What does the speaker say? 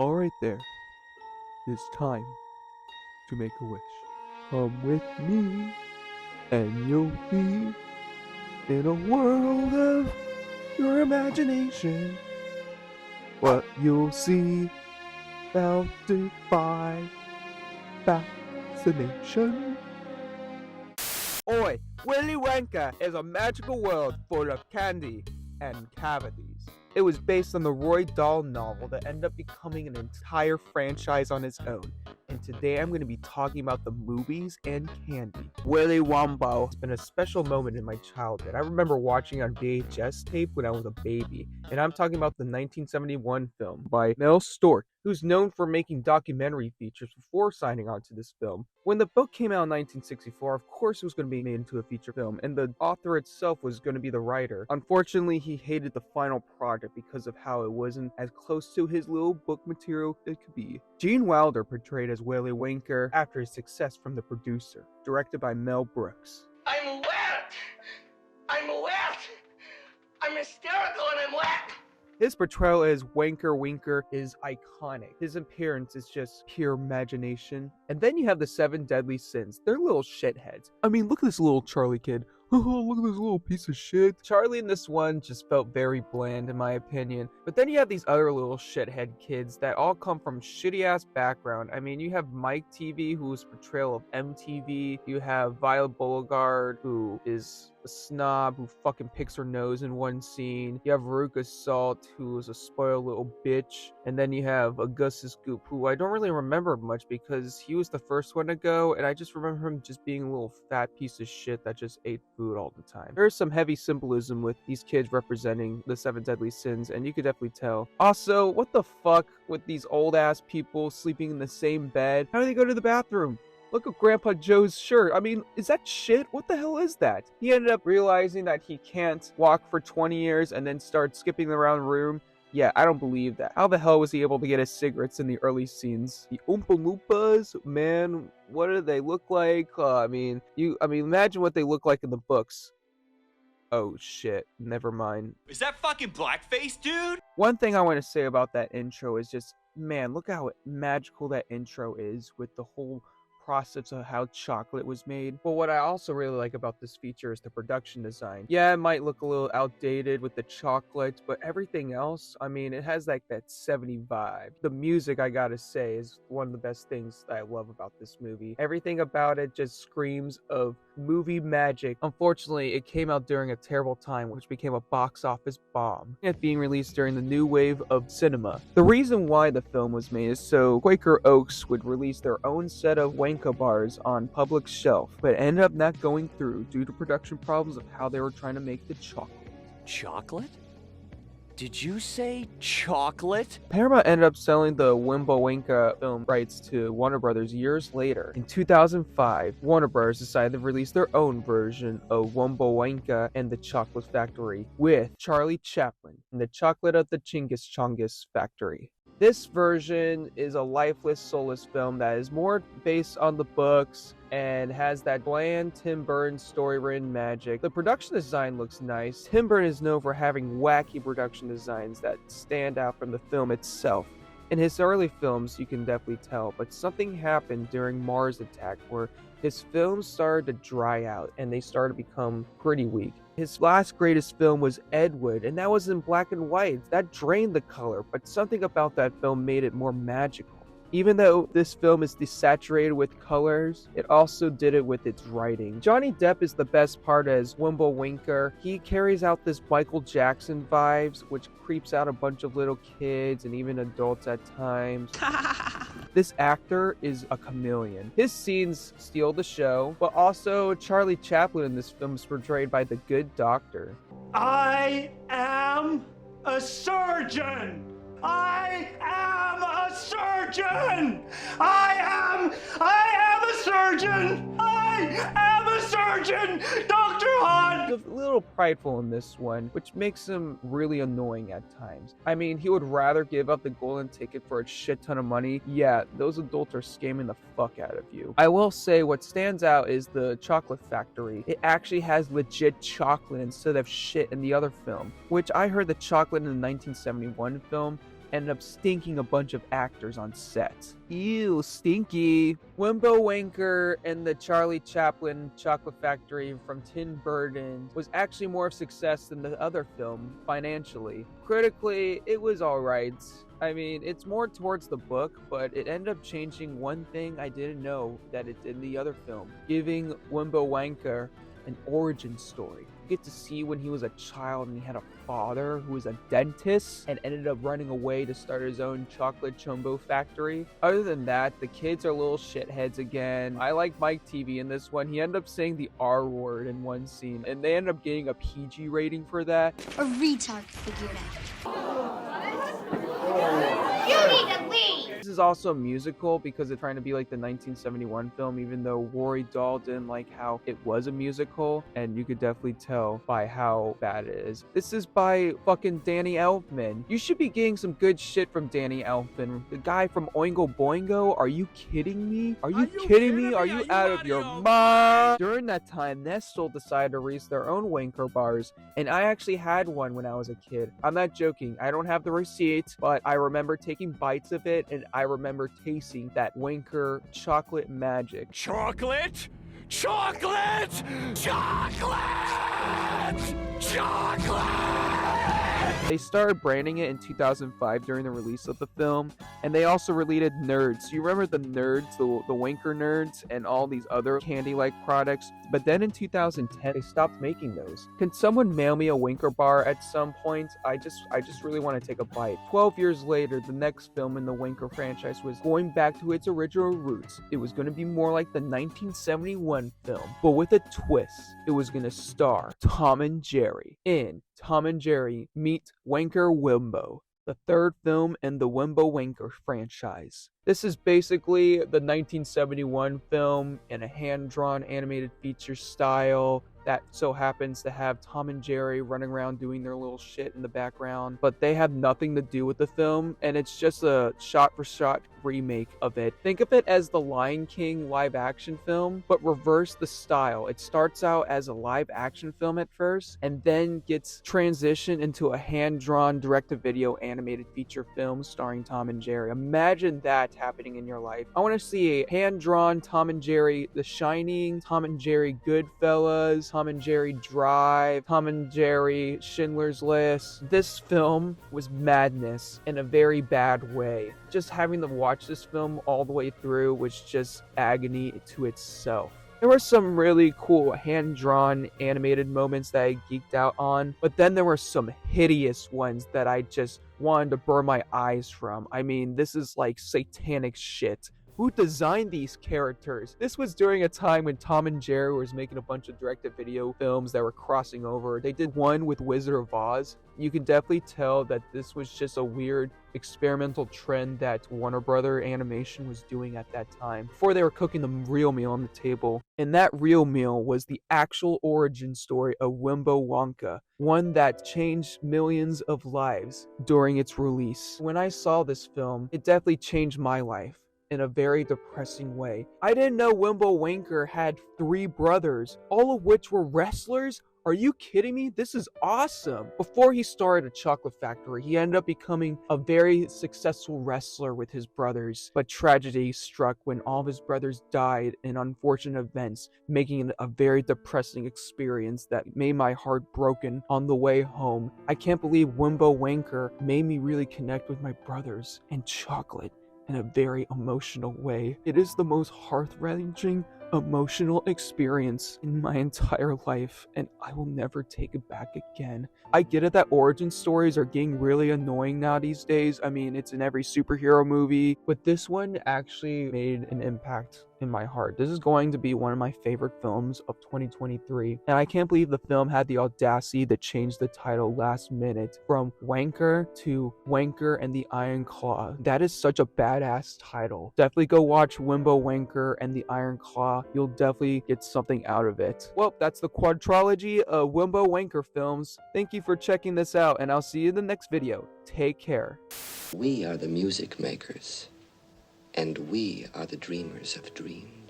All right there. It's time to make a wish. Come with me, and you'll be in a world of your imagination. What you'll see about defy fascination. Oi, Willy Wonka is a magical world full of candy and cavities. It was based on the Roy Dahl novel that ended up becoming an entire franchise on its own. And today I'm going to be talking about the movies and candy. Willy Wonka has been a special moment in my childhood. I remember watching on VHS tape when I was a baby. And I'm talking about the 1971 film by Mel Stork, who's known for making documentary features before signing on to this film. When the book came out in 1964, of course it was going to be made into a feature film, and the author itself was going to be the writer. Unfortunately, he hated the final project because of how it wasn't as close to his little book material it could be. Gene Wilder portrayed as Willy Wonka after his success from the producer, directed by Mel Brooks. I'm wet! I'm wet! I'm hysterical and I'm wet! His portrayal as Wanker Winker is iconic. His appearance is just pure imagination. And then you have the 7 Deadly Sins. They're little shitheads. I mean, look at this little Charlie kid. Oh, look at this little piece of shit. Charlie in this one just felt very bland in my opinion. But then you have these other little shithead kids that all come from shitty ass background. I mean, you have Mike TV, whose portrayal of MTV. You have Violet Beauregard, who is a snob who fucking picks her nose in one scene. You have Veruca Salt, who is a spoiled little bitch. And then you have Augustus Goop, who I don't really remember much because he was the first one to go, and I just remember him just being a little fat piece of shit that just ate food all the time. There's some heavy symbolism with these kids representing the 7 Deadly Sins, and you could definitely tell. Also, what the fuck with these old ass people sleeping in the same bed? How do they go to the bathroom? Look at Grandpa Joe's shirt. I mean, is that shit? What the hell is that? He ended up realizing that he can't walk for 20 years and then start skipping around the room. Yeah, I don't believe that. How the hell was he able to get his cigarettes in the early scenes? The Oompa Loompas, man, what do they look like? I mean, imagine what they look like in the books. Oh shit, never mind. Is that fucking blackface, dude? One thing I want to say about that intro is just, man, look how magical that intro is with the whole process of how chocolate was made. But what I also really like about this feature is the production design. Yeah, it might look a little outdated with the chocolate, but everything else, I mean, it has like that 70s vibe. The music, I gotta say, is one of the best things that I love about this movie. Everything about it just screams of movie magic. Unfortunately, it came out during a terrible time, which became a box office bomb. It being released during the new wave of cinema. The reason why the film was made is so Quaker Oats would release their own set of Wanka bars on public shelf, but ended up not going through due to production problems of how they were trying to make the chocolate. Chocolate? Did you say chocolate? Paramount ended up selling the Wimbo Wonka film rights to Warner Brothers years later. In 2005, Warner Brothers decided to release their own version of Wimbo Wonka and the Chocolate Factory with Charlie Chaplin and the Chocolate of the Chinggis Chonggis Factory. This version is a lifeless, soulless film that is more based on the books and has that bland Tim Burton story-written magic. The production design looks nice. Tim Burton is known for having wacky production designs that stand out from the film itself. In his early films, you can definitely tell, but something happened during Mars Attack where his films started to dry out and they started to become pretty weak. His last greatest film was Ed Wood, and that was in black and white. That drained the color, but something about that film made it more magical. Even though this film is desaturated with colors, it also did it with its writing. Johnny Depp is the best part as Wimbo Winker. He carries out this Michael Jackson vibes, which creeps out a bunch of little kids and even adults at times. This actor is a chameleon. His scenes steal the show, but also Charlie Chaplin in this film is portrayed by the Good Doctor. I am a surgeon! I am a surgeon! I am a surgeon! I am a surgeon! Dr. Hunt! A little prideful in this one, which makes him really annoying at times. I mean, he would rather give up the golden ticket for a shit ton of money. Yeah, those adults are scamming the fuck out of you. I will say what stands out is the Chocolate Factory. It actually has legit chocolate instead of shit in the other film, which I heard the chocolate in the 1971 film ended up stinking a bunch of actors on set. Ew, stinky. Wimbo Wanker and the Charlie Chaplin Chocolate Factory from Tim Burton was actually more of a success than the other film financially. Critically, it was alright. I mean, it's more towards the book, but it ended up changing one thing I didn't know that it did in the other film, giving Wimbo Wanker an origin story. You get to see when he was a child and he had a father who was a dentist and ended up running away to start his own chocolate chumbo factory. Other than that, the kids are little shitheads again. I like Mike TV in this one. He ended up saying the R word in one scene, and they ended up getting a PG rating for that. A retard figured out. You need to leave! This is also a musical because it's trying to be like the 1971 film, even though Rory Dahl didn't like how it was a musical, and you could definitely tell by how bad it is. This is by fucking Danny Elfman. You should be getting some good shit from Danny Elfman. The guy from Oingo Boingo? Are you kidding me? Are you kidding me? Are you out of your mind? During that time, Nestlé decided to release their own Wanker bars, and I actually had one when I was a kid. I'm not joking. I don't have the receipt, but I remember taking bites of it, and I remember tasting that Wanker chocolate magic. Chocolate? Chocolate! Chocolate! Chocolate! They started branding it in 2005 during the release of the film, and they also released Nerds. You remember the Nerds, the Wanker Nerds, and all these other candy-like products? But then in 2010, they stopped making those. Can someone mail me a Wanker bar at some point? I just really want to take a bite. 12 years later, the next film in the Wanker franchise was going back to its original roots. It was going to be more like the 1971 film, but with a twist. It was going to star Tom and Jerry in Tom and Jerry Meet Wanker Wimbo, the third film in the Wimbo Wanker franchise. This is basically the 1971 film in a hand-drawn animated feature style that so happens to have Tom and Jerry running around doing their little shit in the background, but they have nothing to do with the film, and it's just a shot-for-shot remake of it. Think of it as the Lion King live-action film, but reverse the style. It starts out as a live-action film at first, and then gets transitioned into a hand-drawn direct-to-video animated feature film starring Tom and Jerry. Imagine that happening in your life. I want to see a hand-drawn Tom and Jerry The Shining, Tom and Jerry Goodfellas, Tom and Jerry Drive, Tom and Jerry Schindler's List. This film was madness in a very bad way. Just having to watch this film all the way through was just agony to itself. There were some really cool hand-drawn animated moments that I geeked out on, but then there were some hideous ones that I just wanted to burn my eyes from. I mean, this is like satanic shit. Who designed these characters? This was during a time when Tom and Jerry was making a bunch of direct-to-video films that were crossing over. They did one with Wizard of Oz. You can definitely tell that this was just a weird experimental trend that Warner Brother Animation was doing at that time, before they were cooking the real meal on the table. And that real meal was the actual origin story of Wimbo Wonka, one that changed millions of lives during its release. When I saw this film, it definitely changed my life in a very depressing way. I didn't know Wimbo Wanker had 3 brothers, all of which were wrestlers. Are you kidding me? This is awesome. Before he started a chocolate factory, he ended up becoming a very successful wrestler with his brothers. But tragedy struck when all of his brothers died in unfortunate events, making it a very depressing experience that made my heart broken on the way home. I can't believe Wimbo Wanker made me really connect with my brothers and chocolate in a very emotional way. It is the most heart-wrenching emotional experience in my entire life, and I will never take it back again. I get it that origin stories are getting really annoying now these days. I mean, it's in every superhero movie, but this one actually made an impact in my heart. This is going to be one of my favorite films of 2023, and I can't believe the film had the audacity to change the title last minute from Wanker to Wanker and the Iron Claw. That is such a badass title. Definitely go watch Wimbo Wanker and the Iron Claw. You'll definitely get something out of it. Well, that's the quadrilogy of Wimbo Wanker films. Thank you for checking this out, and I'll see you in the next video. Take care. We are the music makers, and we are the dreamers of dreams.